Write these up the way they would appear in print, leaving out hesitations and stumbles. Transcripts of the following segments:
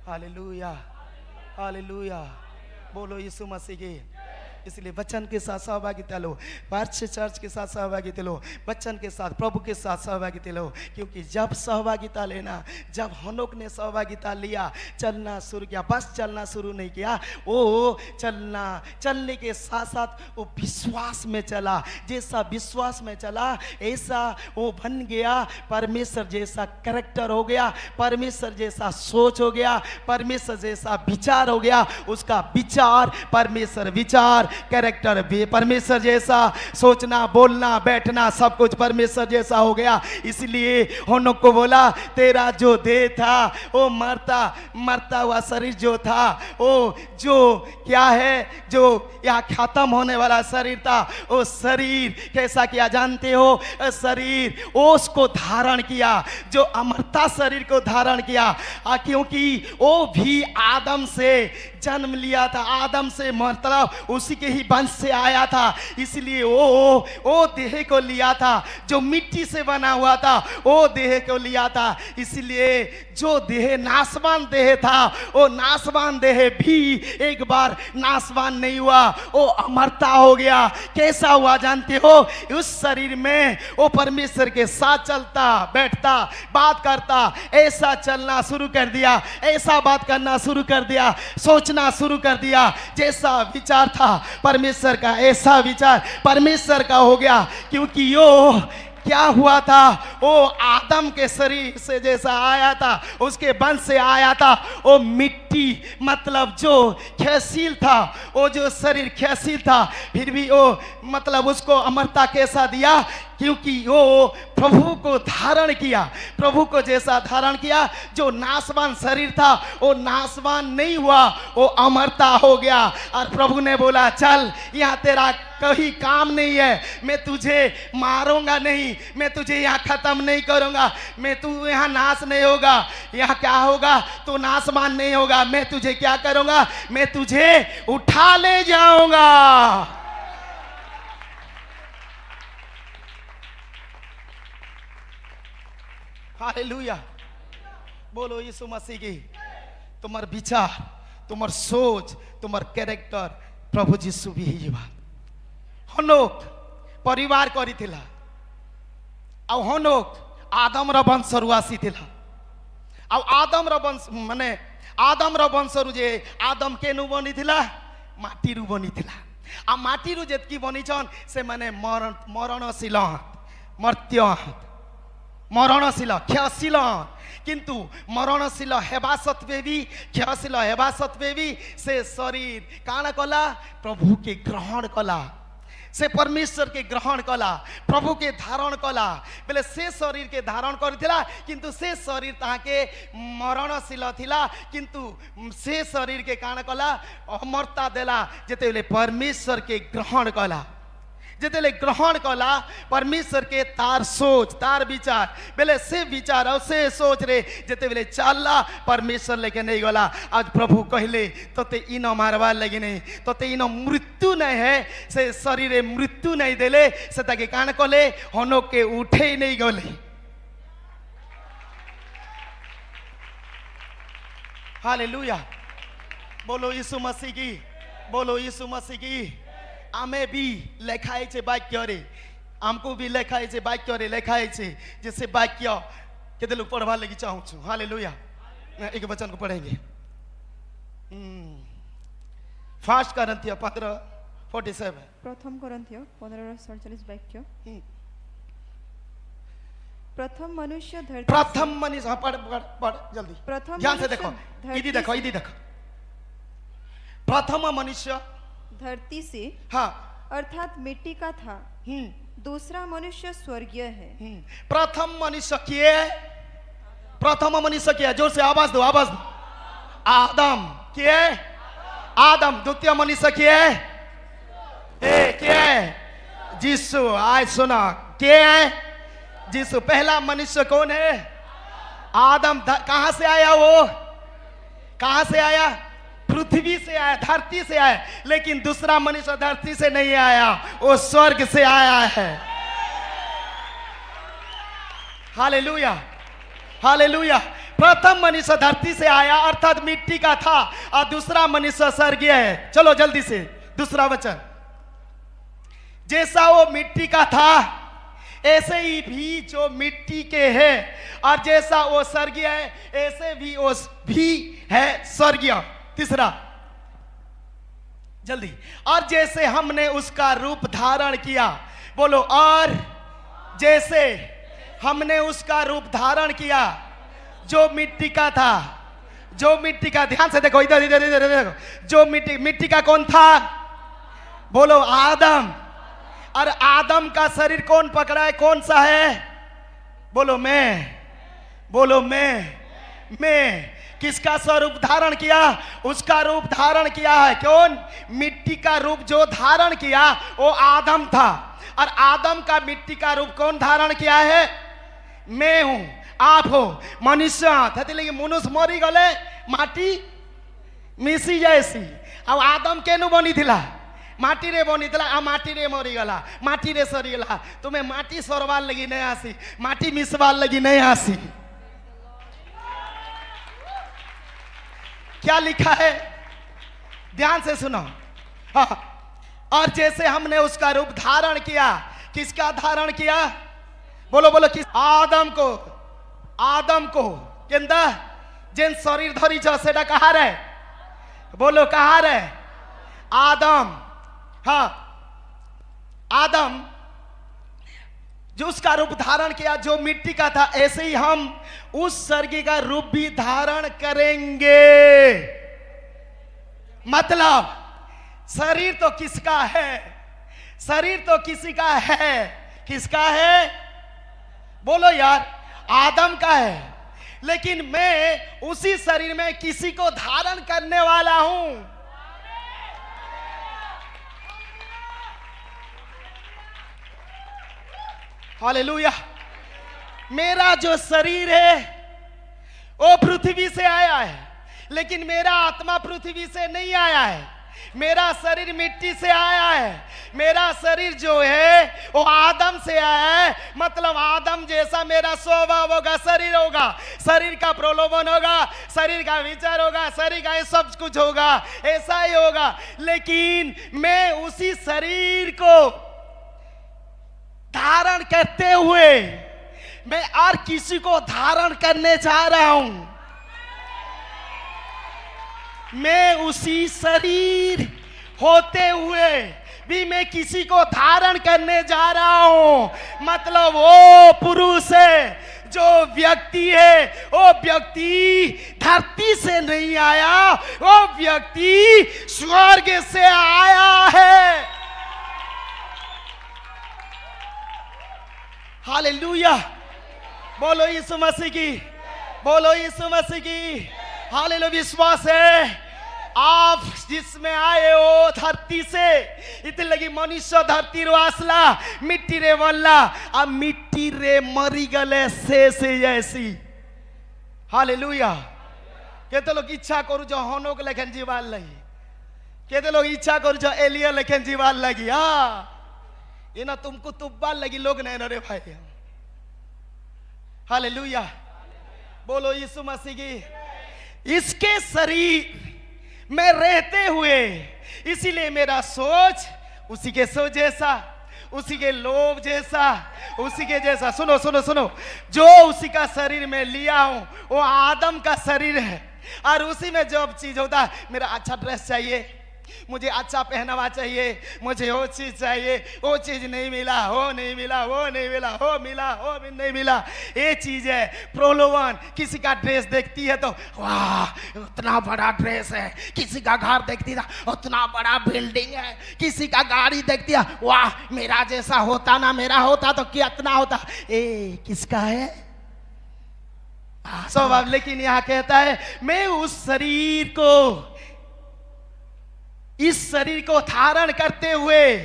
Hallelujah, hallelujah. बोलो यीशु मसीह की। इसलिए वचन के साथ सहभागिता लो, पार्श्व चर्च के साथ सहभागिता लो, वचन के साथ प्रभु के साथ सहभागिता लो। क्योंकि जब सहभागिता लेना, जब हनोक ने सहभागिता लिया, चलना शुरू किया, बस चलना शुरू नहीं किया, वो चलने के साथ साथ वो विश्वास में चला। जैसा विश्वास में चला ऐसा वो बन गया, परमेश्वर जैसा कैरेक्टर हो गया, परमेश्वर जैसा सोच हो गया, परमेश्वर जैसा विचार हो गया। उसका विचार परमेश्वर विचार, कैरेक्टर भी परमेश्वर जैसा, सोचना बोलना बैठना सब कुछ परमेश्वर जैसा हो गया। इसलिए हनोक को बोला तेरा जो देह था वो मरता हुआ शरीर जो था, वो जो क्या है, जो यहाँ खत्म होने वाला शरीर था, वो शरीर कैसा किया जानते हो? शरीर उसको धारण किया, जो अमरता शरीर को धारण किया। क्योंकि वो भी आदम से जन्म लिया था, आदम से मतलब उसी के ही वंश से आया था। इसलिए वो देह को लिया था, जो मिट्टी से बना हुआ था वो देह को लिया था। इसलिए जो देह नाशवान देह था, वो नाशवान देह भी एक बार नाशवान नहीं हुआ, वो अमरता हो गया। कैसा हुआ जानते हो? उस शरीर में वो परमेश्वर के साथ चलता बैठता बात करता, ऐसा चलना शुरू कर दिया, ऐसा बात करना शुरू कर दिया, सोचना शुरू कर दिया। जैसा विचार था परमेश्वर का, ऐसा विचार परमेश्वर का हो गया। क्योंकि यो क्या हुआ था, वो आदम के शरीर से जैसा आया था, उसके वंश से आया था। वो मिट्टी मतलब जो क्षयशील था, वो जो शरीर क्षयशील था, फिर भी वो मतलब उसको अमरता कैसा दिया? क्योंकि वो प्रभु को धारण किया, प्रभु को जैसा धारण किया। जो नाशवान शरीर था वो नाशवान नहीं हुआ, वो अमरता हो गया। और प्रभु ने बोला चल, यहाँ तेरा कहीं काम नहीं है, मैं तुझे मारूंगा नहीं, मैं तुझे यहाँ खत्म नहीं करूंगा, मैं तू यहाँ नाश नहीं होगा। यहाँ क्या होगा? तू नाशवान नहीं होगा। मैं तुझे क्या करूंगा? मैं तुझे उठा ले जाऊंगा। हालेलुया। बोलो यीशु मसीह की। तुम्हार विचार, तुम्हार सोच, तुम्हार कैरेक्टर प्रभु जीशु भी ही हनोक परिवार करी थिला। ଆଉ ହନୋକ ଆଦମର ବଂଶରୁ ଆସିଥିଲା। ଆଉ ଆଦମର ବଂଶ ମାନେ ଆଦମର ବଂଶରୁ ଯେ ଆଦମ କେନୁ ବନିଥିଲା? ମାଟିରୁ ବନିଥିଲା। ଆଉ ମାଟିରୁ ଯେତିକି ବନିଛନ୍ ସେମାନେ ମରଣଶୀଳ, ମର୍ତ୍ୟ, ମରଣଶୀଳ, କ୍ଷୟଶୀଳ। किंतु मरणशील हेबा सत्वे भी, क्षयशील हेबा सत्वे भी से शरीर काण कला? प्रभु के ग्रहण कला, से परमेश्वर के ग्रहण कला, प्रभु के धारण कला। बोले से शरीर के धारण करथिला, किंतु से शरीर ताके मरणशील थिला, किंतु से शरीर के काण कला? अमरता देला। जेते परमेश्वर के ग्रहण कला, जेते ग्रहण कला परमेश्वर के तार सोच तार विचार, बेले से विचार और से सोच रे जेते बेले चलला परमेश्वर लेके नहीं गला। आज प्रभु कहले तोते इनो मारवा लगे नहीं, तोते इनो मृत्यु नहीं है, से शरीर मृत्यु नहीं देले, से ताके कान कले हनोक के उठे ही नहीं गले। हालेलुया। बोलो यीशु मसीह की, बोलो यीशु मसीह की। आमे भी लेखाई छे वाक्य रे, हमको भी लेखाई छे वाक्य रे, लेखाई छे जैसे वाक्य केते लोग पढ़वा लगी चाहूँ छु। हालेलुया। एक वचन को पढ़ेंगे। फर्स्ट कोरिन्थियो 15:47। प्रथम कोरिन्थियो 15:47 वाक्य। प्रथम मनुष्य धरती, प्रथम मनुष्य, पढ़ जल्दी, ध्यान से देखो, इधी देखो, इधी देखो। प्रथम मनुष्य धरती से, हाँ, अर्थात मिट्टी का था। दूसरा मनुष्य स्वर्गीय है। प्रथम मनुष्य किए, प्रथम मनुष्य किए, जोर से आवाज दो, आवाज दो। आदम किए, आदम। द्वितीय मनुष्य किए, किए जीसु। आज सुना, किए जीसु। पहला मनुष्य कौन है? आदम। कहां से आया वो? कहां से आया? पृथ्वी से आया, धरती से आया। लेकिन दूसरा मनुष्य धरती से नहीं आया, वो स्वर्ग से आया है। Hallelujah, hallelujah. प्रथम मनुष्य धरती से आया अर्थात मिट्टी का था और दूसरा मनुष्य स्वर्गीय है। चलो जल्दी से दूसरा वचन, जैसा वो मिट्टी का था ऐसे ही भी जो मिट्टी के है, और जैसा वो स्वर्गीय है ऐसे भी वो भी है स्वर्गीय। तीसरा जल्दी, और जैसे हमने उसका रूप धारण किया, बोलो, और जैसे हमने उसका रूप धारण किया जो मिट्टी का था, जो मिट्टी का, ध्यान से देखो, इधर इधर इधर देखो, जो मिट्टी का कौन था, बोलो आदम। और आदम का शरीर कौन पकड़ा है, कौन सा है, बोलो मैं, बोलो मैं किसका स्वरूप धारण किया, उसका रूप धारण किया है। कौन, मिट्टी का रूप जो धारण किया वो आदम था, और आदम का मिट्टी का रूप कौन धारण किया है, मैं हूं, आप हो, मनुष्य। मनुष्य मरी गले माटी मिसी जैसी, अब आदम केनु बनी थिला, माटी रे बनी थिला, आ माटी रे मरी गला, माटी रे सरी गला। तुम्हें माटी सरवाल लगी नहीं आसी, माटी मिसवाल लगी नहीं आसी। क्या लिखा है, ध्यान से सुनो। हाँ, और जैसे हमने उसका रूप धारण किया, किसका धारण किया, बोलो बोलो, किस, आदम को, आदम को केंदा जेन शरीर धरी छ सेटा कहा रे, बोलो कहा रे, आदम। हाँ, आदम जो उसका रूप धारण किया जो मिट्टी का था, ऐसे ही हम उस स्वर्गीय का रूप भी धारण करेंगे। मतलब शरीर तो किसका है, शरीर तो किसी का है, किसका है, बोलो यार, आदम का है, लेकिन मैं उसी शरीर में किसी को धारण करने वाला हूं। हालेलुया। मेरा जो शरीर है वो पृथ्वी से आया है, लेकिन मेरा आत्मा पृथ्वी से नहीं आया है। मेरा शरीर मिट्टी से आया है, मेरा शरीर जो है वो आदम से आया है। मतलब आदम जैसा मेरा स्वभाव होगा, शरीर होगा, शरीर का प्रलोभन होगा, शरीर का विचार होगा, शरीर का सब कुछ होगा, ऐसा ही होगा। लेकिन मैं उसी शरीर को धारण करते हुए मैं और किसी को धारण करने जा रहा हूं। मैं उसी शरीर होते हुए भी मैं किसी को धारण करने जा रहा हूं। मतलब वो पुरुष है, जो व्यक्ति है, वो व्यक्ति धरती से नहीं आया, वो व्यक्ति स्वर्ग से आया है। हालेलुया। बोलो यीशु मसीह की, बोलो यीशु मसीह की। हालेलुया। विश्वास है आप जिसमें आए हो धरती से, इतने लगी मनुष्य धरती रो आसला, मिट्टी रे बनला, आ मिट्टी रे मरी गले से जैसी। हालेलुया। केते लोग इच्छा करू जो हनोक लेखन जीवाल लगी, केते लोग इच्छा करू जो एलिया लेखन जीवाल लगी। हाँ, ये ना तुमको तुब्बाल लगी लोग नहीं रे भाई। हालेलुया। बोलो यीशु मसीह की। इसके शरीर में रहते हुए, इसीलिए मेरा सोच उसी के सोच जैसा, उसी के लोभ जैसा, उसी के जैसा। सुनो सुनो सुनो, जो उसी का शरीर में लिया हूं वो आदम का शरीर है, और उसी में जो चीज होता है, मेरा अच्छा ड्रेस चाहिए, मुझे अच्छा पहनावा चाहिए, मुझे वो चीज चाहिए, वो चीज नहीं मिला, वो नहीं मिला, वो नहीं मिला, वो मिला, वो भी नहीं मिला। ये चीज है प्रलोभन। किसी का ड्रेस देखती है तो वाह उतना बड़ा ड्रेस है, किसी का घर देखती है उतना बड़ा बिल्डिंग है, किसी का गाड़ी देखती है वाह मेरा जैसा होता ना, मेरा होता तो कितना होता। ए किसका है स्वभाव। लेकिन यहाँ कहता है मैं उस शरीर को, इस शरीर को धारण करते हुए,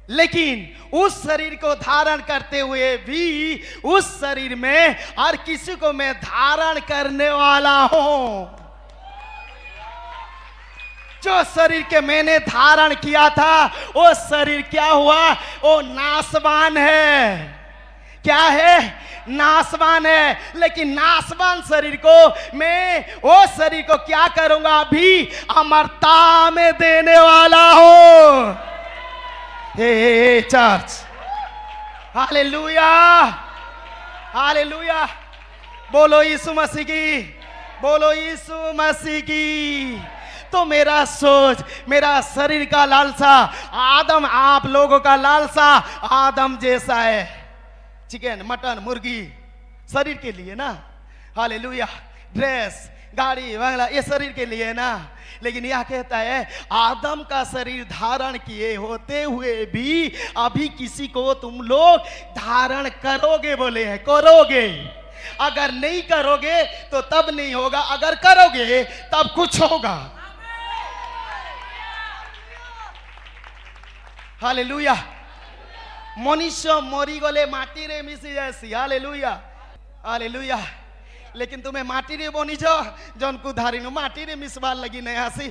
लेकिन उस शरीर को धारण करते हुए भी उस शरीर में और किसी को मैं धारण करने वाला हूं। जो शरीर के मैंने धारण किया था वो शरीर क्या हुआ, वो नाशवान है। क्या है? नासवान है। लेकिन नासवान शरीर को मैं वो शरीर को क्या करूंगा? अभी अमरता में देने वाला हूं। हे चर्च, हालेलुया, हालेलुया। बोलो यीशु मसीह की, बोलो यीशु मसीह की। तो मेरा सोच, मेरा शरीर का लालसा आदम, आप लोगों का लालसा आदम जैसा है। चिकन, मटन, मुर्गी शरीर के लिए ना, हालेलुया। ड्रेस, गाड़ी, बंगला ये शरीर के लिए ना। लेकिन यह कहता है आदम का शरीर धारण किए होते हुए भी अभी किसी को तुम लोग धारण करोगे। बोले हैं करोगे। अगर नहीं करोगे तो तब नहीं होगा, अगर करोगे तब कुछ होगा। हालेलुया। मनुष्य मरी गले माटी रे मिसी जैसी। Hallelujah, hallelujah. लेकिन तुम्हें माटी रे बनी जो जन को धारी नु माटी रे मिसबार लगी नहीं हसी।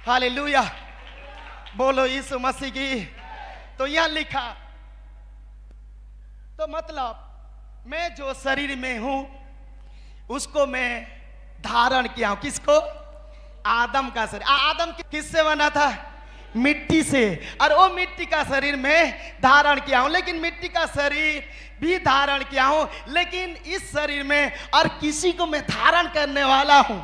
हालेलुया, बोलो यीशु मसीह की। तो यह लिखा, तो मतलब मैं जो शरीर में हूं उसको मैं धारण किया हूं। किसको? आदम का शरीर। आदम किससे बना था? मिट्टी से। और वो मिट्टी का शरीर में धारण किया हूं। लेकिन मिट्टी का शरीर भी धारण किया हूं, लेकिन इस शरीर में और किसी को मैं धारण करने वाला हूं।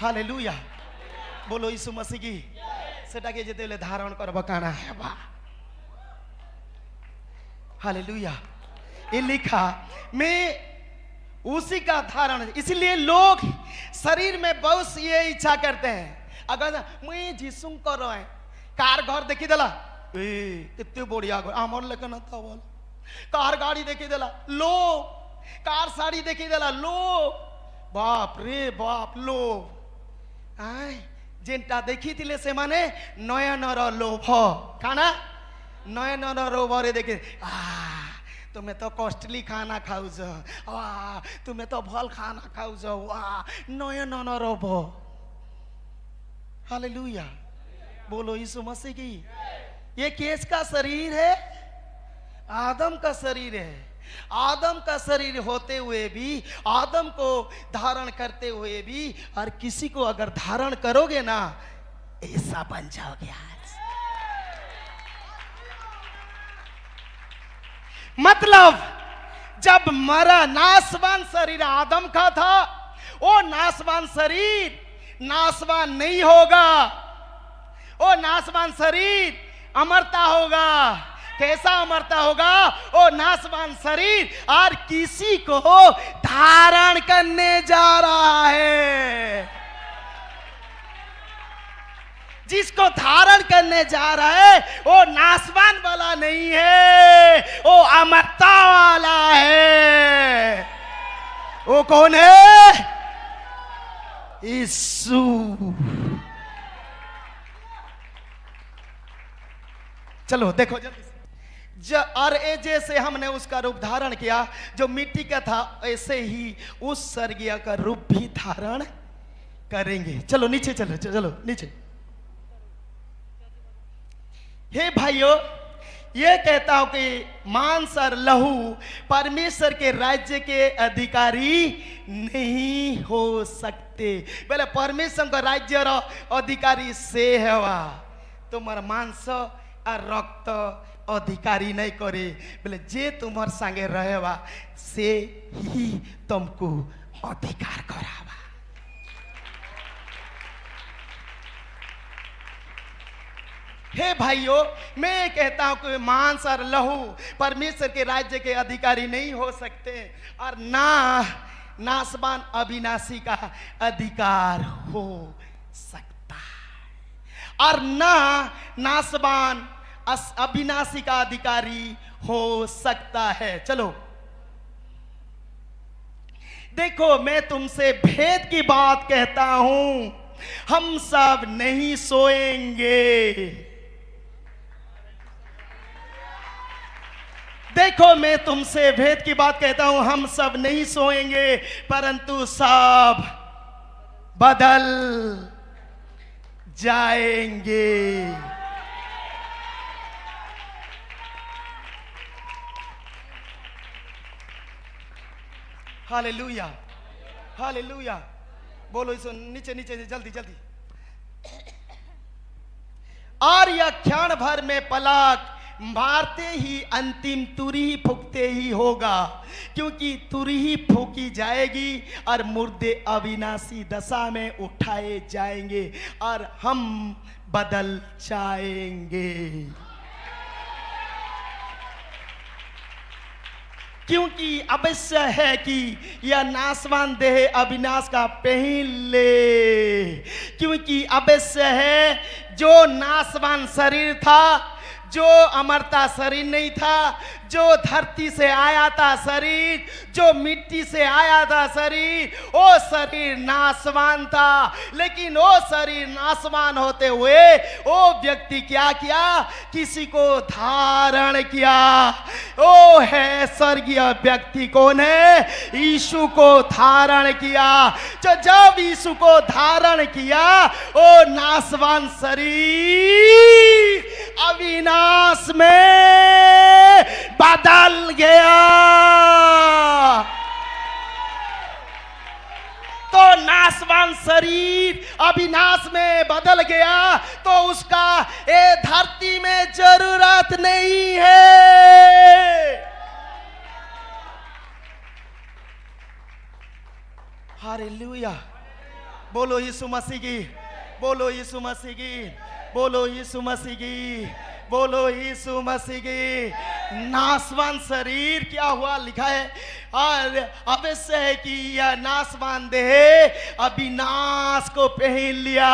हालेलुया, बोलो यीशु मसीह की। सेटाके जेते ले धारण करबा काना है बा। हालेलुया। ये लिखा मैं उसी का धारण। इसलिए लोग शरीर में बहुत ये इच्छा करते हैं। अगर मैं जिसुम कर रहा है, कार घर देखी देला, कितने बढ़िया घर आमर लेकिन बोल। कार गाड़ी देखी देला लो, कार साड़ी देखी देला लो, बाप रे बाप लो। आय जेनटा देखी थिले से माने नयनर लोभ खाना, नयनर लोभरे देखे तुम्हें तो कॉस्टली खाना खाऊ जो, वाह तुम्हें तो भल खाना खाऊ जो, वाह नयनर लोभ। हालेलुया, बोलो यीशु मसीह की। ये किसका शरीर है? आदम का शरीर है। आदम का शरीर होते हुए भी, आदम को धारण करते हुए भी, और किसी को अगर धारण करोगे ना ऐसा बन जाओगे। आज मतलब जब मरा नासवान शरीर आदम का था, वो नासवान शरीर नासवान नहीं होगा। वो नासवान शरीर अमरता होगा। कैसा अमरता होगा? वो नासवान शरीर और किसी को धारण करने जा रहा है। जिसको धारण करने जा रहा है वो नासवान वाला नहीं है, वो अमरता वाला है। वो कौन है? यीशु। चलो देखो जल्दी। और जैसे हमने उसका रूप धारण किया जो मिट्टी का था, ऐसे ही उस स्वर्गीय का रूप भी धारण करेंगे। चलो नीचे चलो, चलो नीचे। हे भाइयों, ये कहता हूं कि मांस और लहू परमेश्वर के राज्य के अधिकारी नहीं हो सकते। बोले परमेश्वर का राज्य और अधिकारी से है वा, तुम्हारा मांस और रक्त अधिकारी नहीं करे। बोले जे तुम्हार संगे रहेवा से ही तुमको अधिकार करावा। हे भाइयों, मैं कहता हूं कि मांस और लहू परमेश्वर के राज्य के अधिकारी नहीं हो सकते, और ना नासवान अविनाशी का अधिकार हो सकता है, और ना नासवान अविनाशी का अधिकारी हो सकता है। चलो देखो, मैं तुमसे भेद की बात कहता हूं, हम सब नहीं सोएंगे। देखो मैं तुमसे भेद की बात कहता हूं, हम सब नहीं सोएंगे परंतु सब बदल जाएंगे। Hallelujah, hallelujah. बोलो इसे नीचे नीचे जल्दी जल्दी। और यह क्षण भर में पलक मारते ही अंतिम तुरही फूकते ही होगा, क्योंकि तुरही फूकी जाएगी और मुर्दे अविनाशी दशा में उठाए जाएंगे और हम बदल जाएंगे। क्योंकि अवश्य है कि यह नाशवान देह अविनाश का पहन ले, क्योंकि अवश्य है जो नाशवान शरीर था, जो अमरता शरीर नहीं था, जो धरती से आया था शरीर, जो मिट्टी से आया था शरीर, वो शरीर नाशवान था। लेकिन वो शरीर नाशवान होते हुए वो व्यक्ति क्या किया? किसी को धारण किया। वो है स्वर्गीय व्यक्ति। कौन है? यीशु को धारण किया। जो जब यीशु को धारण किया, वो नाशवान शरीर अविनाश में बदल गया। तो नाशवान शरीर अविनाश में बदल गया तो उसका ये धरती में जरूरत नहीं है। हालेलुया। बोलो यीशु मसीह की, बोलो यीशु मसीह की, बोलो यीशु मसीह की, बोलो यीशु मसीह की। नाशवान शरीर क्या हुआ? लिखा है और अवश्य है कि यह नाशवान देह अविनाश को पहन लिया।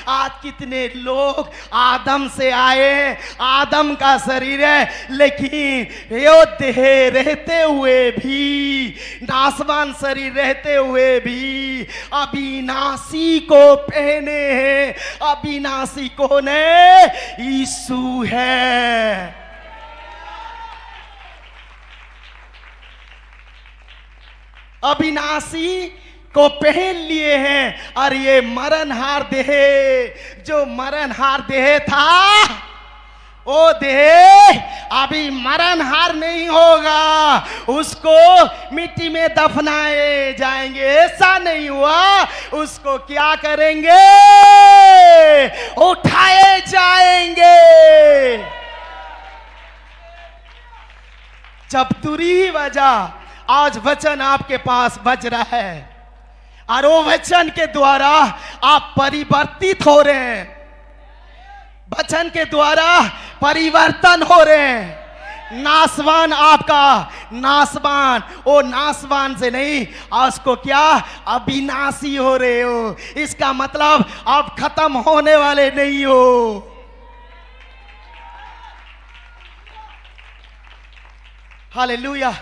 आज कितने लोग आदम से आए, आदम का शरीर है, लेकिन यो देह रहते हुए भी, नाशवान शरीर रहते हुए भी अविनाशी को पहने हैं। अविनाशी कौन है? यीशु है। अविनाशी को पहन लिए हैं। और ये मरणहार देह, जो मरणहार देह था, वो देह अभी मरणहार नहीं होगा, उसको मिट्टी में दफनाए जाएंगे। ऐसा नहीं हुआ, उसको क्या करेंगे? उठाए जाएंगे। जब तुरही बजा, आज वचन आपके पास बज रहा है और वो वचन के द्वारा आप परिवर्तित हो रहे हैं, वचन के द्वारा परिवर्तन हो रहे हैं। नाशवान आपका नाशवान, वो नाशवान से नहीं, उसको क्या? अविनाशी हो रहे हो। इसका मतलब आप खत्म होने वाले नहीं हो। हालेलुया।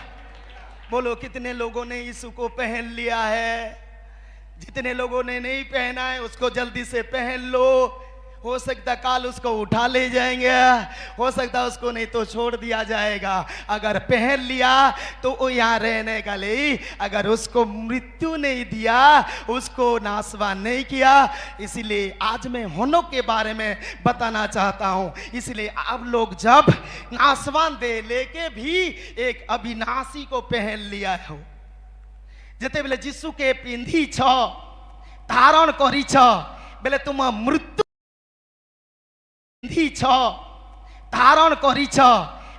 बोलो कितने लोगों ने यीशु को पहन लिया है? जितने लोगों ने नहीं पहना है उसको जल्दी से पहन लो। हो सकता काल उसको उठा ले जाएंगे, हो सकता उसको नहीं तो छोड़ दिया जाएगा। अगर पहन लिया तो वो यहाँ रहने का ले, अगर उसको मृत्यु नहीं दिया, उसको नाशवान नहीं किया। इसीलिए आज मैं होनों के बारे में बताना चाहता हूँ। इसलिए आप लोग जब नाशवान दे लेके भी एक अविनाशी को पहन लिया हो, जते बेले जीसु के पिंधी छ धारण करी छ बेले तुम मृत्यु धारण करी छ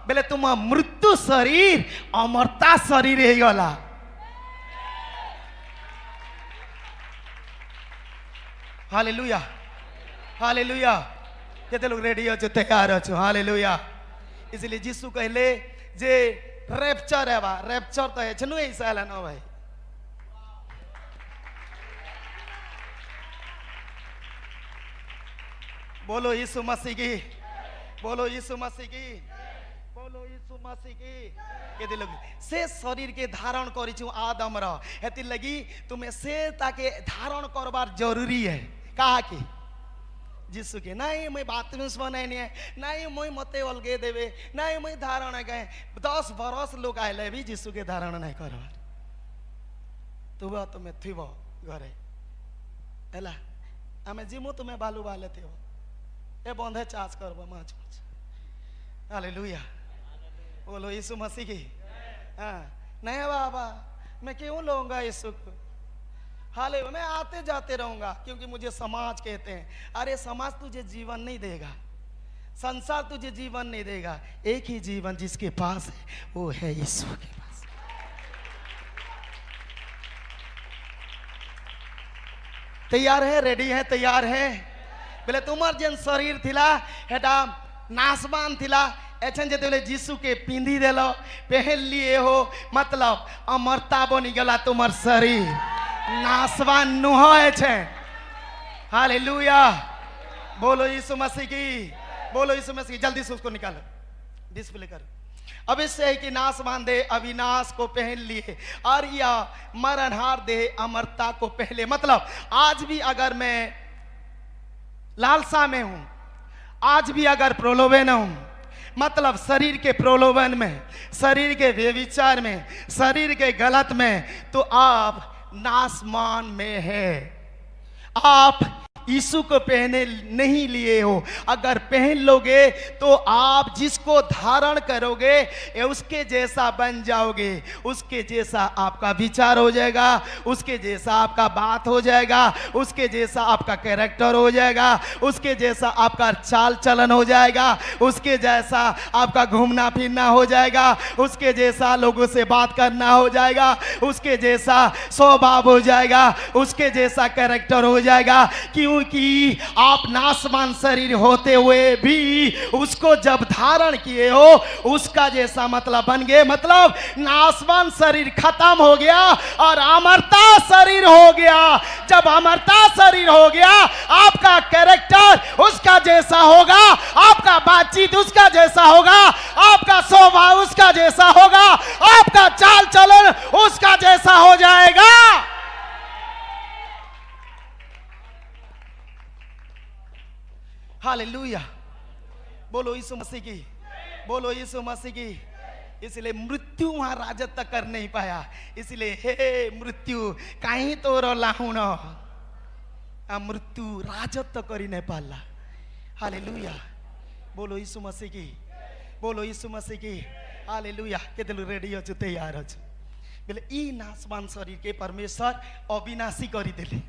बेले तुम मृत्यु शरीर अमरता शरीर हे गला। Hallelujah, hallelujah. केते लोग रेडी हो, तैयार हो? हालेलुया। इसलिए जीसु कहले जे रैप्चर है, बा रैप्चर तो है छनु ऐसा है ना भाई। बोलो यीशु मसीह की, बोलो यीशु मसीह की, बोलो यीशु मसीह की। केते लोग से शरीर के धारण करिछु आदम रा, हेति लगी तुम्हें से ताके धारण करबार जरूरी है। कहा कि जीसु के नाई मुई बाथरूम्स बनाइने नाई मुई मते अलगे देवे नाई मुई धारण गए 10 बरस लोग आइले भी जीसु के धारण नहीं करवार तुम तुम्हें थीब घरे है आम जिमु तुम्हें बालू बाले थे ए बंधे चार्ज करब माछ माछ हालेलुया बोलो यीशु मसीह की हाँ नहीं बाबा मैं क्यों लूंगा यीशु को हाले मैं आते जाते रहूंगा क्योंकि मुझे समाज कहते हैं अरे समाज तुझे जीवन नहीं देगा संसार तुझे जीवन नहीं देगा एक ही जीवन जिसके पास है वो है यीशु के पास तैयार है रेडी है तैयार है बोले तुम्हार जेन शरीर थिला हेटा नासवान थिला एछन जेते बोले जीसु के पिंधी देलो पहन लिए हो मतलब अमरता बनी गला तुम्हार शरीर नासवान नुहाए छे हालेलुया बोलो यीशु मसीह की बोलो यीशु मसीह की जल्दी से उसको निकालो डिस्प्ले करो अब इससे है कि नासवान दे अविनाश को पहन लिए और यह मरणहार दे अमरता को पहले मतलब आज भी अगर मैं लालसा में हूं आज भी अगर प्रलोभन हूं मतलब शरीर के प्रलोभन में शरीर के व्यभिचार में शरीर के गलत में तो आप नासमान में है आप यीशु को पहने नहीं लिए हो अगर पहन लोगे तो आप जिसको धारण करोगे उसके जैसा बन जाओगे उसके जैसा आपका विचार हो जाएगा उसके जैसा आपका बात हो जाएगा उसके जैसा आपका कैरेक्टर हो जाएगा उसके जैसा आपका चाल चलन हो जाएगा उसके जैसा आपका घूमना फिरना हो जाएगा उसके जैसा लोगों से बात करना हो जाएगा उसके जैसा स्वभाव हो जाएगा उसके जैसा कैरेक्टर हो जाएगा क्योंकि आप नासवान शरीर होते हुए भी उसको जब धारण किए हो उसका जैसा मतलब बन गए मतलब नासवान शरीर खत्म हो गया और अमरता शरीर हो गया जब अमरता शरीर हो गया आपका कैरेक्टर उसका जैसा होगा आपका बातचीत उसका जैसा होगा आपका स्वभाव उसका जैसा होगा आपका चाल चलन उसका जैसा हो जाएगा हालेलुया बोलो यीशु मसीह की बोलो यीशु मसीह की इसलिए मृत्यु वहां राजत्व कर नहीं पाया इसलिए हे मृत्यु कहीं तो लाहुन मृत्यु राजत्व करी नहीं पाला हालेलुया बोलो यीशु मसीह की बोलो यीशु मसीह की हालेलुया केते रेडी अच्छे तैयार अच्छे बोले ई नासवान शरीर के परमेश्वर अविनाशी करी देले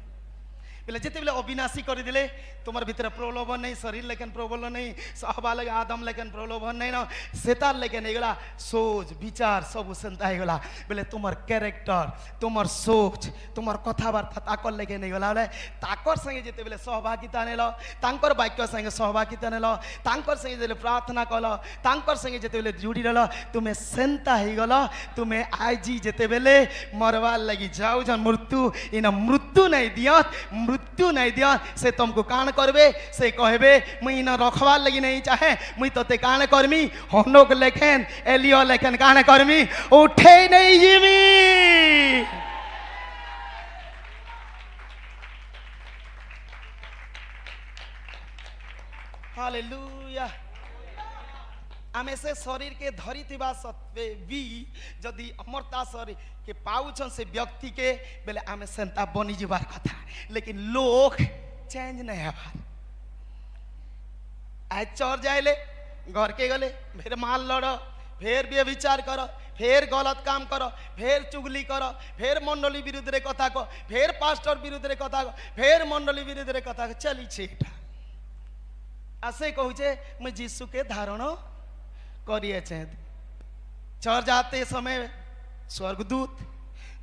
बोले जिते बेले अविनाशी करदे तुम भीतर प्रलोभन नहीं शरीर लेकिन प्रलोभन नहीं सहबा लगे आदम लेकिन प्रलोभन नहीं ना सेतार लेकिन होगा सोच विचार सब सेंता होगा बोले तुम कैरेक्टर तुम सोच तुम कथबार्ता ताकर लेकिन होगा बोले ताकर संगे जिते बेले सहभागिता नेल तांकर वाक्य संगे सहभागिता नेल तांकर संगे जिते प्रार्थना कल तांकर संगे जिते बेले जुड़ी रल तुम्हें सेंता होगल तुम्हें आजी जिते बेले मरवार लगी जाऊ जन मृत्यु इन मृत्यु नहीं दियत मृत्यु नहीं दिया से तुमको कान करबे से कहबे मुई न रखवार लगी नहीं चाहे मुई तोते कान करमी होनोक लेखन एलियो लेखन कान करमी उठे नहीं जीवी हालेलुया आमे से शरीर के धरी थिबा सत्वे भी जदि अमरता शरीर के पाउछन से व्यक्ति के बेले आमे सेंता बनी जीवार कथा लेकिन लोग चेंज नहीं हबार आज चोर जाइले घर के गले फिर माल लड़ फिर व्यभिचार कर फिर गलत काम कर फिर चुगली कर फिर मंडली विरुद्ध रे कथा को फिर पास्टर विरुद्ध रे कथा को फिर मंडली विरुद्ध रे कथा को चली छे आसे कहूचे मैं जीसु के धारण करिए चर जाते समय स्वर्गदूत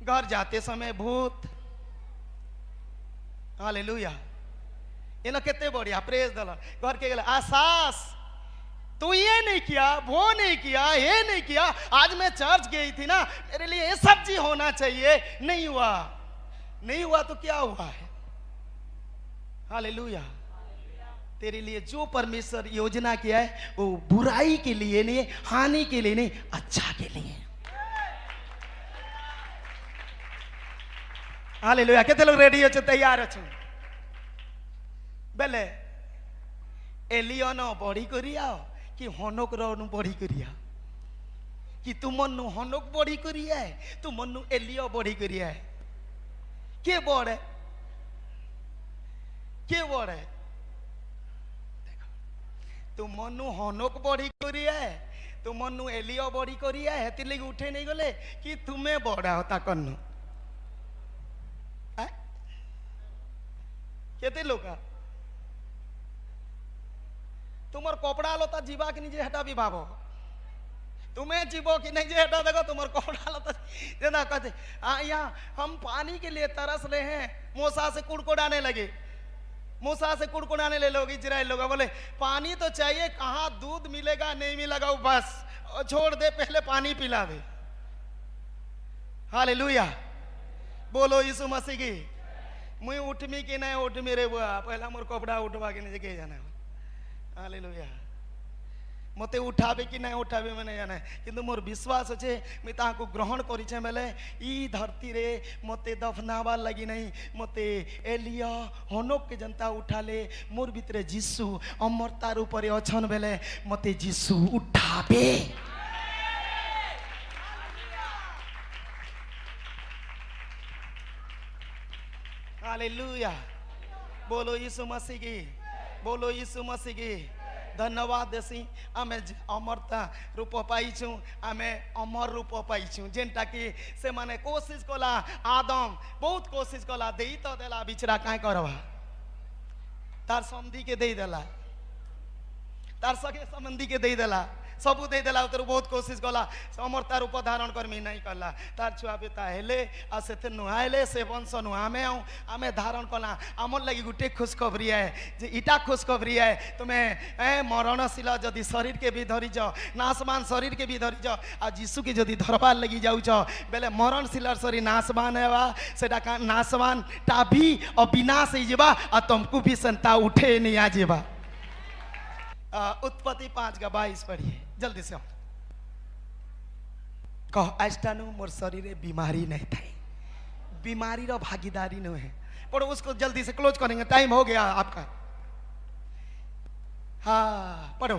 घर जाते समय भूत हालेलुया इन केते बढ़िया प्रेज दल घर के गले आसास तू ये नहीं किया वो नहीं किया ये नहीं किया आज मैं चर्च गई थी ना मेरे लिए ये सब चीज होना चाहिए नहीं हुआ तो क्या हुआ है हालेलुया तेरे लिए जो परमेश्वर योजना किया है वो बुराई के लिए नहीं हानि के लिए नहीं अच्छा के लिए हालेलुया केते लोग रेडी हो तैयार हो बेले एलियन बढ़ी करिया कि हनक रू बढ़ी करिया कि तुमनु हनक बढ़ी करिया है तुमनु एलियो बढ़ी करिया है के बड़े के बड़े देखो तुमनु हनक बढ़ी करिया है तुमनु एलियो बढ़ी करिया है हेति लगी उठे नहीं गले कि तुम्हें बड़ा होता कन्नु केते लोग तुमर कपड़ा लता जीवा कि निजे हटा भी भाव तुम्हें जीवो कि नहीं जे हटा देखो तुमर कपड़ा लता देना कहते यहाँ हम पानी के लिए तरस रहे हैं मूसा से कुड़कुड़ाने लगे मूसा से कुड़कुड़ाने ले लोग इजराइल लोग बोले पानी तो चाहिए कहाँ दूध मिलेगा नहीं मिलेगा वो बस छोड़ दे पहले पानी पिला दे हालेलुया बोलो यीशु मसीह की मुई उठमी कि नहीं उठमी रे बुआ पहला मोर कपड़ा उठवा के नहीं के जाना हालेलुया मते उठाबे कि नहीं उठाबे मैं नहीं जाना किंतु मोर विश्वास अच्छे मैं ताको ग्रहण करिछे बेले ई धरती रे मते दफनावा लगी नहीं मते एलिया हनोक के जनता उठाले मोर भितरे जीसु अमरतार ऊपर अछन बेले मते जीसु उठाबे हालेलुया बोलो यीशु मसीह की बोलो यीशु मसीह की धन्यवाद देसी आमे अमरता रूप पाइछु आमे अमर रूप पाइछु जेनटा कि से माने कोशिश कला आदम बहुत कोशिश कला देई तो देला बिचरा काहे करबा तार संधि के देई देला तार सगे संबंधी के देई देला सबू दे देला उतर बहुत कोशिश कला अमरता रूप धारण करमी नहीं कला तार छुआ बेटा हेले आ सेते नुहाइले से वंश नुहामे आमे धारण कला आमर लगी गुटे खुशखबरी है जे इटा खुशखबरी है तुम्हें मरणशील जदि शरीर के भी धरी जाओ नाशवान शरीर के भी धरी जाओ आ जीसु के जदि धरबार लगी जाउछ बेले मरणशील शरीर नाशवान हेबा सेटा नाशवान ता भी अविनाश ही जेबा आ तुमको भी संता उठे नहीं आ जेबा उत्पत्ति 5:22 पढ़िए जल्दी से कह आइस्टानु मोर शरीर बीमारी नहीं था बीमारी रो भागीदारी नहीं है पढ़ो उसको जल्दी से क्लोज करेंगे टाइम हो गया आपका हाँ पढ़ो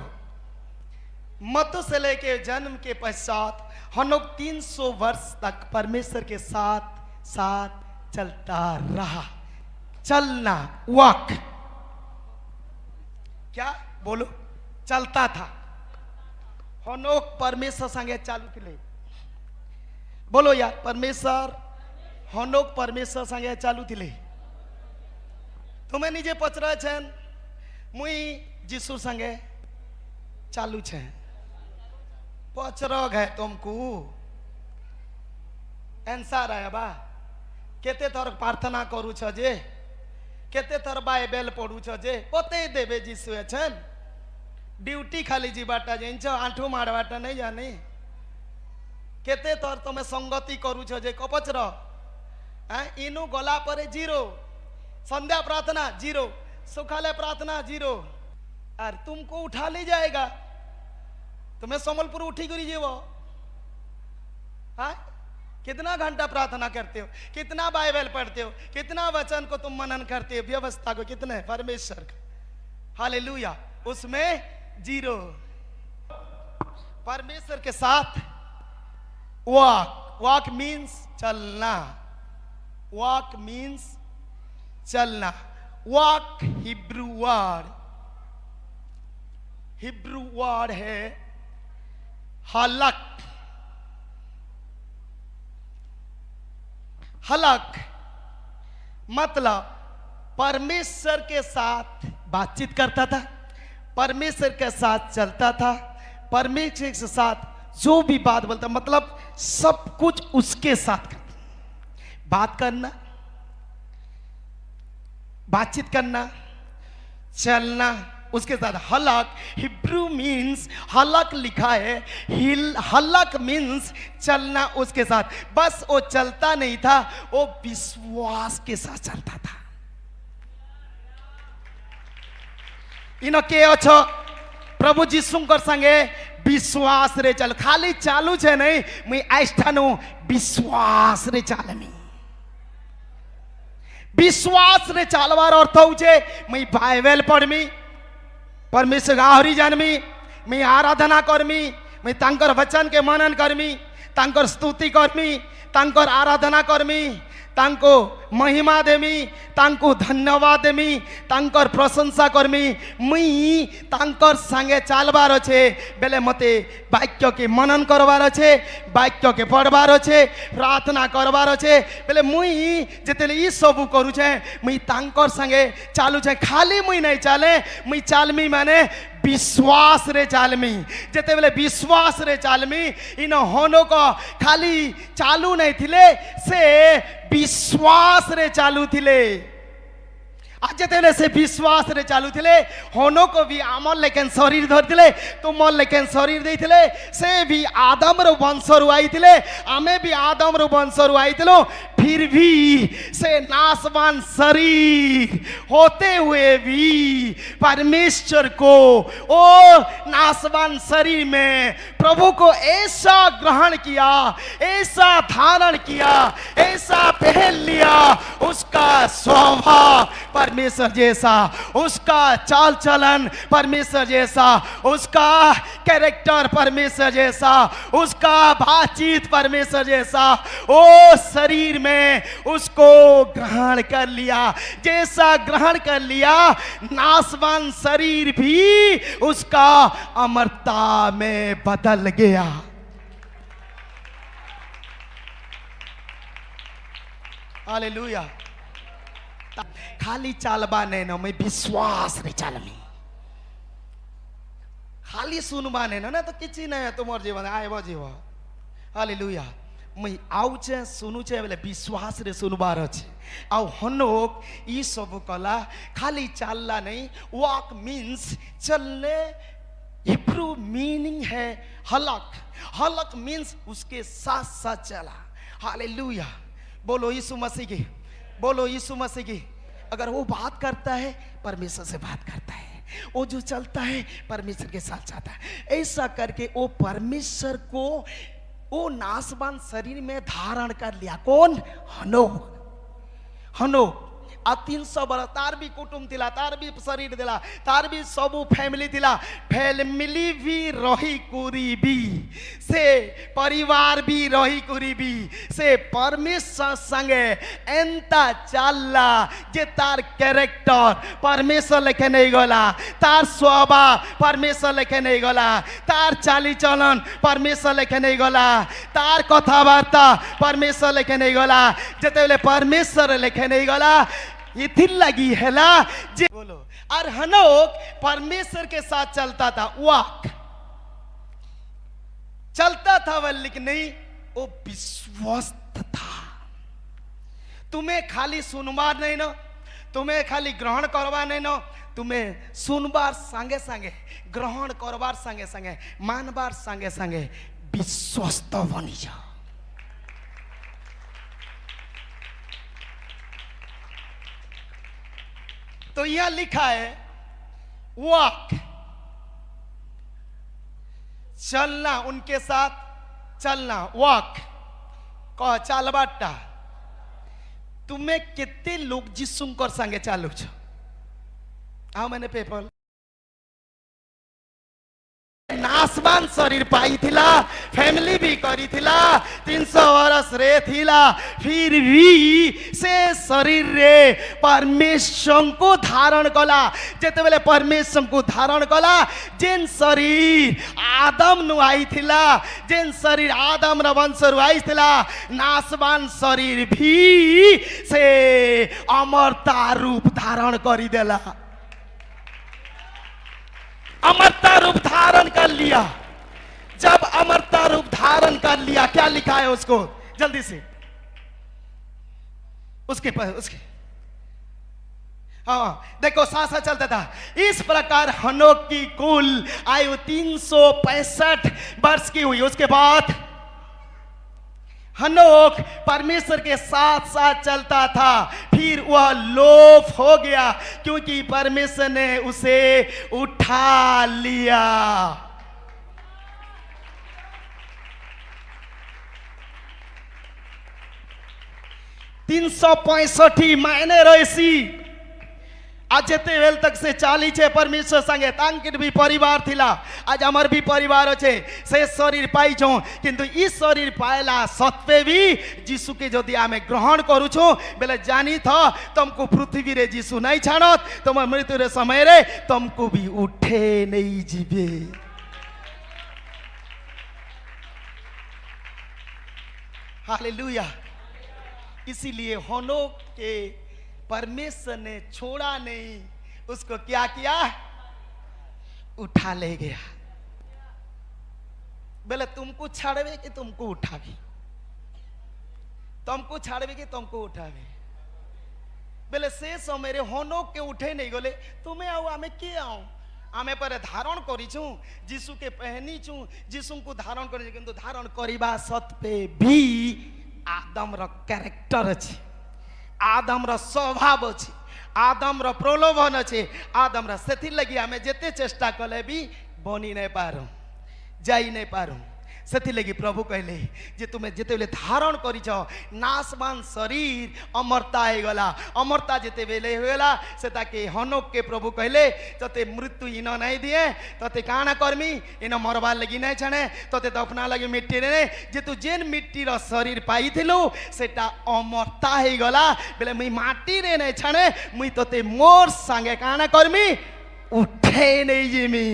मत्तु से लेके जन्म के पश्चात हनोक 300 वर्ष तक परमेश्वर के साथ साथ चलता रहा चलना वॉक क्या बोलो चलता था हनोक परमेश्वर संगे चालू थे बोलो यार परमेश्वर हनोक परमेश्वर संगे चालू थे तुम्हें निजे पचरा छेन मुई जीसु संगे चालू छे पचरग है तुमको आंसर है बा केते थर प्रार्थना करू छ जे केते थर बाइबल पढ़ू छ जे पते देवे जीसु छन ड्यूटी खाली जीवाटा जाइन आंठू मारवाटा नहीं जानी केते तर तुम संगति करू जे कपचर इनु गला परे जीरो संध्या प्रार्थना जीरो सुखाले प्रार्थना जीरो और तुमको उठा ले जाएगा तुम्हें समलपुर उठी करी जीवो कितना घंटा प्रार्थना करते हो कितना बाइबल पढ़ते हो कितना वचन को तुम मनन करते हो व्यवस्था को कितने परमेश्वर का हालेलुया उसमें जीरो परमेश्वर के साथ वॉक वॉक मीन्स चलना वॉक मीन्स चलना वॉक हिब्रू वर्ड है हलक हलक मतलब परमेश्वर के साथ बातचीत करता था परमेश्वर के साथ चलता था परमेश्वर के साथ जो भी बात बोलता मतलब सब कुछ उसके साथ करता बात करना बातचीत करना चलना उसके साथ हलक हिब्रू मीन्स हलक लिखा है हलक मीन्स चलना उसके साथ बस वो चलता नहीं था वो विश्वास के साथ चलता था इन के अच्छो प्रभु जीशुकर संगे विश्वास रे चल खाली चालू छे नहीं मुई आइष्ठानु विश्वास रे चालमी विश्वास रे चालवार अर्थ होचे मुई बाइबल पढ़मी परमेश्वर आहरी जानमी मुई आराधना करमी मुई तांकर वचन के मनन करमी तांकर स्तुति करमी तांकर आराधना करमी तांको महिमा देमी तांको धन्यवाद देमी तांकर प्रशंसा करमी मुई तांकर संगे चालबार अच्छे बेले मते वाक्य के मनन करबार अच्छे वाक्य के पढ़बार अच्छे प्रार्थना करबार अच्छे बेले मुई जेतेले ई सबू करू छे मुई तांकर संगे चालू छे खाली मुई नहीं चाले मुई चालमी माने विश्वास रे चालमी जेते बेले विश्वास रे चालमी इन होनो को खाली चालू नहीं थिले से विश्वास रे चालू थिले आज जेते से विश्वास रे चालू थिले होनो को भी आमर लेकिन शरीर धरथिले तुमर लेकिन शरीर देथिले से भी आदम रो वंश रु आइथिले आमे भी आदम रो वंश रु आइथिलो फिर भी से नाशवान शरीर होते हुए भी परमेश्वर को ओ नाशवान शरीर में प्रभु को ऐसा ग्रहण किया ऐसा धारण किया ऐसा पहन लिया उसका स्वभाव परमेश्वर जैसा उसका चाल चलन परमेश्वर जैसा उसका कैरेक्टर परमेश्वर जैसा उसका बातचीत परमेश्वर जैसा ओ शरीर में उसको ग्रहण कर लिया जैसा ग्रहण कर लिया नाशवान शरीर भी उसका अमरता में बदल गया। हालेलुया। खाली चालबा नहीं ना मैं विश्वास रे चालमी खाली सुनबा नहीं ना तो किसी नहीं है तुम्हार जीवन आएबो जीवन। हालेलुया। मैं आउ छे सुनु छे बोले विश्वास रे सुनबार छे आउ हनोक ई सब कला खाली चालला नहीं वॉक मीन्स चलने हिब्रू मीनिंग है हलक हलक मीन्स उसके साथ साथ चला। हालेलुया। बोलो यीशु मसीह की बोलो यीशु मसीह की। अगर वो बात करता है परमेश्वर से बात करता है वो जो चलता है परमेश्वर के साथ जाता है ऐसा करके वो परमेश्वर को वो नाशवान शरीर में धारण कर लिया। कौन? हनोक। हनोक आ 300 बरस तार भी कुटुंब थिला तार भी शरीर दिला तार भी सबू फैमिली थिला फैमिली भी रही कुरीबी से परिवार भी रही कुरीबी से परमेश्वर संगे एंता चालला जे तार कैरेक्टर परमेश्वर लेखे नहीं गला तार स्वभाव परमेश्वर लेखे नहीं गला तार चाली चलन परमेश्वर लेखे नहीं गला तार कथावार्ता परमेश्वर लेखे नहीं गला जेते बेले परमेश्वर लेखे नहीं गला ये लगी है ला जे बोलो। और हनोक परमेश्वर के साथ चलता था वॉक चलता था वह लेकिन नहीं वो विश्वस्त था। तुम्हें खाली सुनबार नहीं ना तुम्हें खाली ग्रहण करवा नहीं ना तुम्हें सुनबार संगे संगे ग्रहण करबार संगे संगे मानबार संगे संगे विश्वस्त बनी जाओ। तो यह लिखा है वॉक चलना उनके साथ चलना वॉक कह चालबाटा तुम्हें कितने लोग जिसुंकर संगे चालू छो आओ मैंने पेपर नाशवान शरीर पाई थिला फैमिली भी करी थिला 300 वर्ष रे थिला फिर भी से शरीर रे परमेश्वर को धारण कला जेते बेले परमेश्वर को धारण कला जेन शरीर आदम नु आई थिला जेन शरीर आदम र वंश रु आई थिला नाशवान शरीर भी से अमरता रूप धारण करी देला अमरता रूप धारण कर लिया। जब अमरता रूप धारण कर लिया क्या लिखा है उसको जल्दी से उसके हाँ देखो साथ साथ चलता था। इस प्रकार हनोक की कुल आयु 365 वर्ष की हुई। उसके बाद हनोक परमेश्वर के साथ साथ चलता था फिर वह लोप हो गया क्योंकि परमेश्वर ने उसे उठा लिया। तीन 365 मायने रही आज जेते वेल तक से चाली छे परमेश्वर संगे तांकिर भी परिवार थिला आज हमर भी परिवार अच्छे से शरीर पाई छो किंतु ई शरीर पाएला सत्वे भी जीसु के जदि आमे ग्रहण करू छो बेले जानी था तुमको पृथ्वी रे जीसु नहीं छाणत तुम मृत्यु रे समय रे तुमको भी उठे नहीं जीवे। हालेलुया। इसीलिए हनोक के परमेश्वर ने छोड़ा नहीं, उसको क्या किया, उठा ले गया। बोले तुमको छाड़वे कि तुमको उठावे, तुमको छाड़वे कि तुमको उठावे। बोले से समय रे हनोक के उठे नहीं गले तुम्हें आओ आमे के आओ आमे पर धारण करी छु जीसु के पहनी छु जीसु को धारण करी किंतु धारण करिबा सत्वे भी आदम रो कैरेक्टर अछि, आदम रो स्वभाव अछि, आदम रो प्रलोभन अछि, आदम रो सेथि लगी आमे जेते चेष्टा कले भी बनी नहीं पारू जाई नहीं पारू। सेथि लगी प्रभु कहले जे तुमे जेते बेले धारण करिछ नाशवान शरीर अमरता हे गला, अमरता जेते बेले होगला सेता के हनोक के प्रभु कहले तते मृत्यु इन नहीं दिए तते काना करमी इन मरबा लगी नहीं छाने तते दफना लगी मिट्टी रे जे तू जेन मिट्टी रो शरीर पाइथिलु सेटा अमरता हे गला बेले मुई माटी रे नहीं छाने मुई तते मोर संगे काना करमी उठे नहीं जिमी।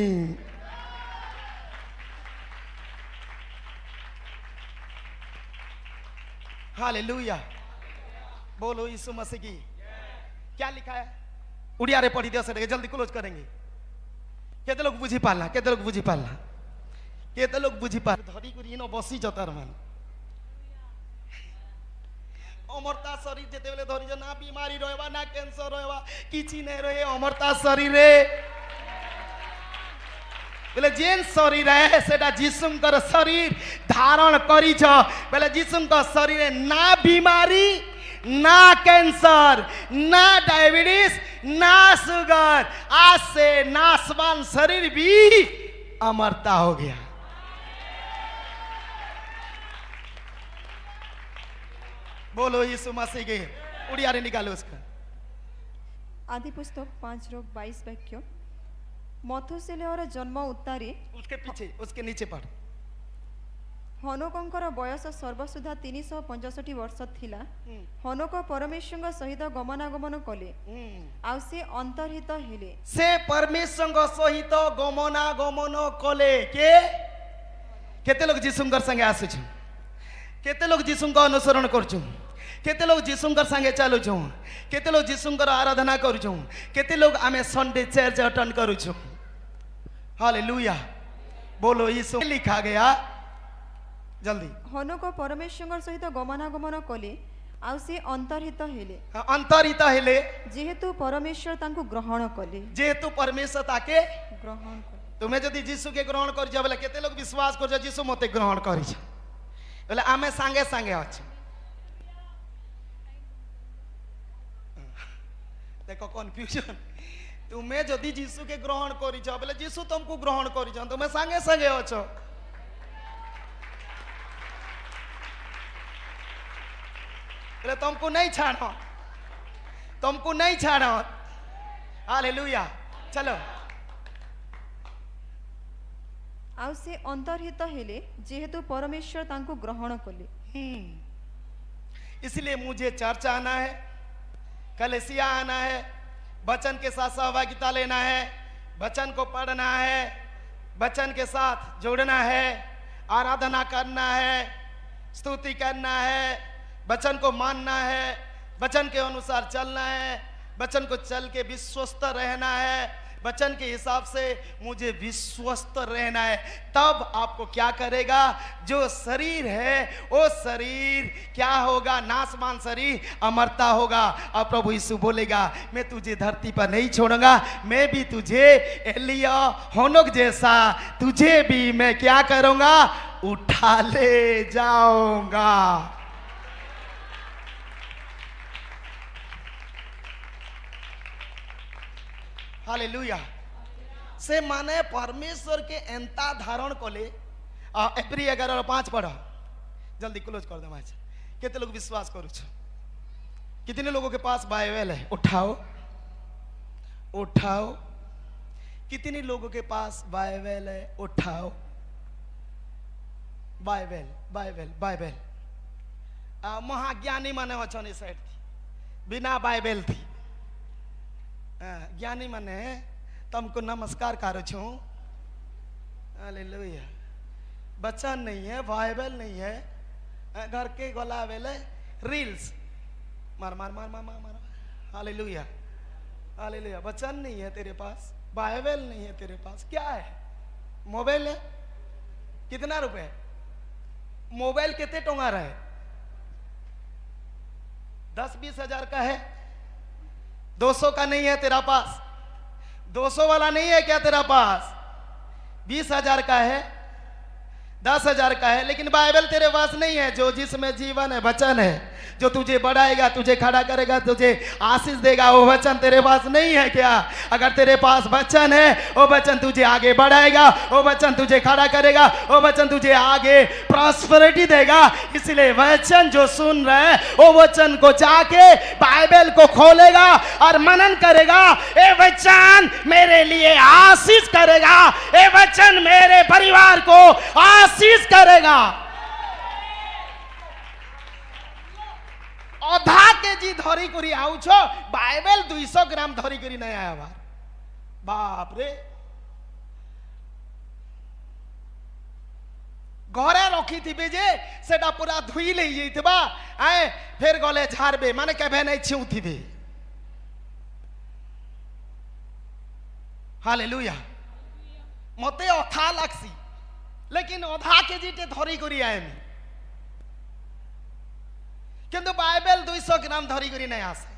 हालेलुया, बोलो यीशु मसीह की। क्या लिखा है उड़िया रे पढ़ी दिया सके जल्दी क्लोज करेंगे। केते लोग बुझी पाला, केते लोग बुझी पाला, केते लोग बुझी पाला धरी करी नो बसी जतार मान अमरता शरीर जेते बेले धरी ज ना बीमारी रहबा ना कैंसर रहबा किछि नै रहे अमरता शरीर रे बोले जेन शरीर है सेटा जीसुंकर शरीर धारण करी छ बोले जीसुंकर शरीर ना बीमारी ना कैंसर ना डायबिटीज ना शुगर आज से नाशवान शरीर भी अमरता हो गया। बोलो यीशु मसीह के। उड़िया रे निकालो उसका। आदि पुस्तक 5:22 वाक्य मथुसेलहर जन्म उत्तारी उसके पीछे उसके नीचे पढ़। हनोकंकर बयस सर्वसुधा 365 वर्ष थिला। हनोक परमेश्वर सहित गमनागमन कले आ से अंतर्हित हेले से परमेश्वर सहित गमनागमन कले के केते लोग जीसुंकर संगे आसु छु, केते लोग जीसुंकर अनुसरण करछु, केते लोग जीसुंकर संगे चालू छु, केते लोग जीसुंकर आराधना करू छु, केते लोग आमे संडे चर्च अटेंड करू छु। हालेलुया, बोलो यीशु। लिखा गया जल्दी हनोक परमेश्वर सहित गमनागमन कले आ से अंतर्हित हेले अंतरित हेले जेहेतु परमेश्वर तांको ग्रहण कले जेहेतु परमेश्वर ताके ग्रहण कले। तुम्हें जदि जीसु के ग्रहण कर जा बोले केते लोग विश्वास कर जा जीसु मते ग्रहण करी छ बोले आमे संगे संगे अछि। देखो कंफ्यूजन तुम्हें जदि जीसु के ग्रहण करी छ बोले जीसु तुमको ग्रहण करी छ तुम्हें संगे संगे अछो। बोले तुमको नहीं छाड़ो, तुमको नहीं छाड़ो। हालेलुया, चलो आ से अंतर्हित हेले जेहेतु परमेश्वर तांको ग्रहण कले। इसलिए मुझे चर्च आना है, कलेसिया आना है, वचन के साथ सहभागिता लेना है, वचन को पढ़ना है, वचन के साथ जोड़ना है, आराधना करना है, स्तुति करना है, वचन को मानना है, वचन के अनुसार चलना है, वचन को चल के विश्वस्त रहना है, वचन के हिसाब से मुझे विश्वस्त रहना है। तब आपको क्या करेगा, जो शरीर है वो शरीर क्या होगा, नाशवान शरीर अमरता होगा। और प्रभु यीशु बोलेगा मैं तुझे धरती पर नहीं छोड़ूंगा, मैं भी तुझे एलिया हनोक जैसा तुझे भी मैं क्या करूंगा, उठा ले जाऊंगा। हालेलुया, से माने परमेश्वर के एंता धारण कले। एप्रिल 11:5 पढ़ो जल्दी क्लोज कर दो। आज कितने लोग विश्वास करू छो, कितने लोगों के पास बाइबल है, उठाओ उठाओ। कितने लोगों के पास बाइबल है? उठाओ। Bible Bible Bible. महाज्ञानी माने अछनी साइड थी, बिना बाइबल थी। ज्ञानी माने तुमको नमस्कार करो छू। हालेलुया। बचन नहीं है, बाइबल नहीं है, घर के गोला वेले रील्स मार मार मार मार मार मार। Hallelujah hallelujah. बचन नहीं है तेरे पास, बाइबल नहीं है तेरे पास, क्या है? मोबाइल है। कितना रुपए? मोबाइल कितने टोंगा रहे? 10-20 हजार का है। 200 का नहीं है तेरा पास? 200 वाला नहीं है क्या तेरा पास? 20 हजार का है, 10 हजार का है, लेकिन बाइबल तेरे पास नहीं है। जो जिसमें जीवन है, वचन है, जो तुझे बढ़ाएगा, तुझे खड़ा करेगा, तुझे आशीष देगा, वो वचन तेरे पास नहीं है क्या? अगर तेरे पास वचन है, वो वचन तुझे आगे बढ़ाएगा, वो वचन तुझे खड़ा करेगा, वो वचन तुझे आगे प्रॉस्पेरिटी देगा। इसलिए वचन जो सुन रहे हैं, वो वचन को जाके बाइबल को खोलेगा और मनन करेगा। ये वचन मेरे लिए आशीष करेगा, ये वचन मेरे परिवार को आशीष करेगा। अधा केजी धरी करी आउछ, बाइबल 200 ग्राम धरी करी नहीं आया बार। बाप रे। घरे रखी थी जे सेटा पूरा धुई ले जाइतबा, आए फिर गले झाड़बे, माने केबे नहीं छिउथिबे। हालेलुया। मते अथा लागसी, लेकिन अधा केजी टे धरी करी आएमी, किंतु बाइबल 200 ग्राम धरी करी नहीं आसे।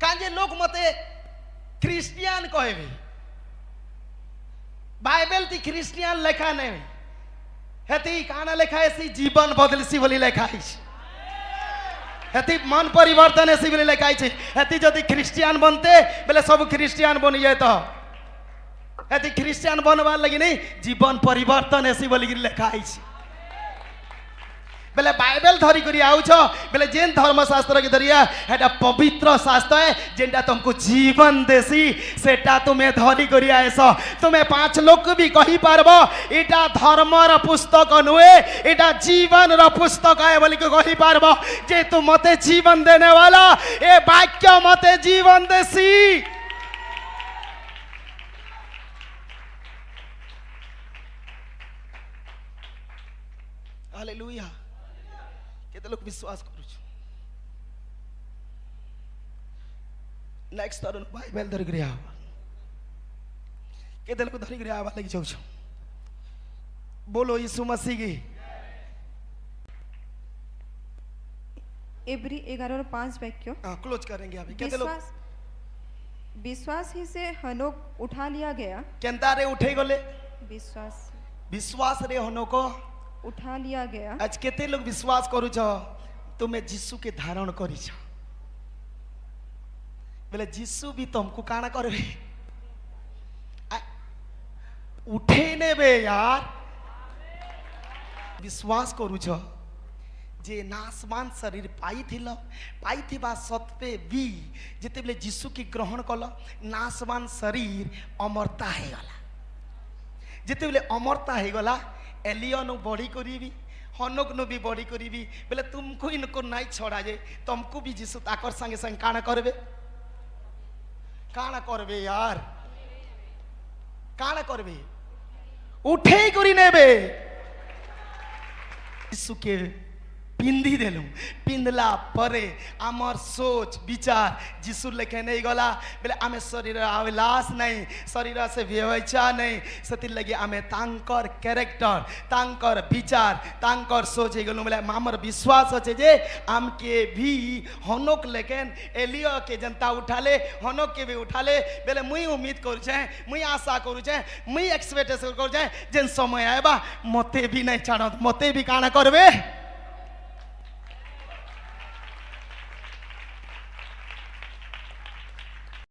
कांजे लोग मते ख्रिस्टियन कहबे, बाइबल ती ख्रिस्टियन लेखा नहीं, हेती काना लेखा ऐसी जीवन बदलसी बोली लेखा है, हेती मन परिवर्तन ऐसी बोली लेखा है। हेती जदि ख्रिस्टियन बनते बोले सब ख्रिस्टियन बनी जाए, तो हेती ख्रिस्टियन बनवार लगी नहीं, जीवन परिवर्तन ऐसी बोली लेखा है। बेले बाइबल धरी करी आउछ, बेले जेन धर्मशास्त्र के धरिया एटा पवित्र शास्त्र है, जेंटा तुमको जीवन देसी, सेटा तुम्हें धरी करी आएस। तुम्हें 5 लोग भी कही पारबो एटा धर्म र पुस्तक नुए, एटा जीवन र पुस्तक है बोली के कही पारबो। जे तू मते जीवन देने वाला, ए वाक्य मते जीवन देसी। हालेलुया। केते लोग विश्वास करू छ? नेक्स्ट तरन बाइबल धरि गया, केते लोग धरि गया लगी जाऊ छ? बोलो यीशु मसीह की। इब्री 11:5 वाक्य क्लोज करेंगे अभी। केते लोग विश्वास ही से हनोक उठा लिया गया। केंता रे उठे गले? विश्वास रे हनोक उठा लिया गया। आज केते लोग विश्वास करू छ तुम्हें यीशु के धारण करी छ, बोले यीशु भी तुमको काना करबे, उठे नेबे यार। विश्वास करू छ जे नासमान शरीर पाई सत्वे भी जेते बेले यीशु की ग्रहण कल, नासमान शरीर अमरता है गला। जेते बेले अमरता है गला, एलियन बड़ी करी, हनोक नु भी बड़ी करी, बोले तुमको इनको नहीं छोड़ा जे, तुमको भी यीशु ताकर संगे संग काना करबे, काना करबे यार, काना करबे, उठे करी नेबे। यीशु के पिंधी देलु, पिंधला परे आमर सोच विचार यीशु लेखे नहीं गला। बोले आमे शरीर अभिलाष नहीं, शरीर से व्यवच्छा नहीं, सती लगे आमे तांकर कैरेक्टर, तांकर विचार, तांकर सोच गलु। बोले आमर विश्वास अच्छे जे आम के भी हनोक लेकिन एलियो के जनता उठाले, हनोक के भी उठाले। बोले मुई उम्मीद करू छे, मुई आशा करू छे, मुई एक्सपेक्टेशन करू छे जेन समय आएबा मते भी नहीं छाड़, मते भी काना करबे।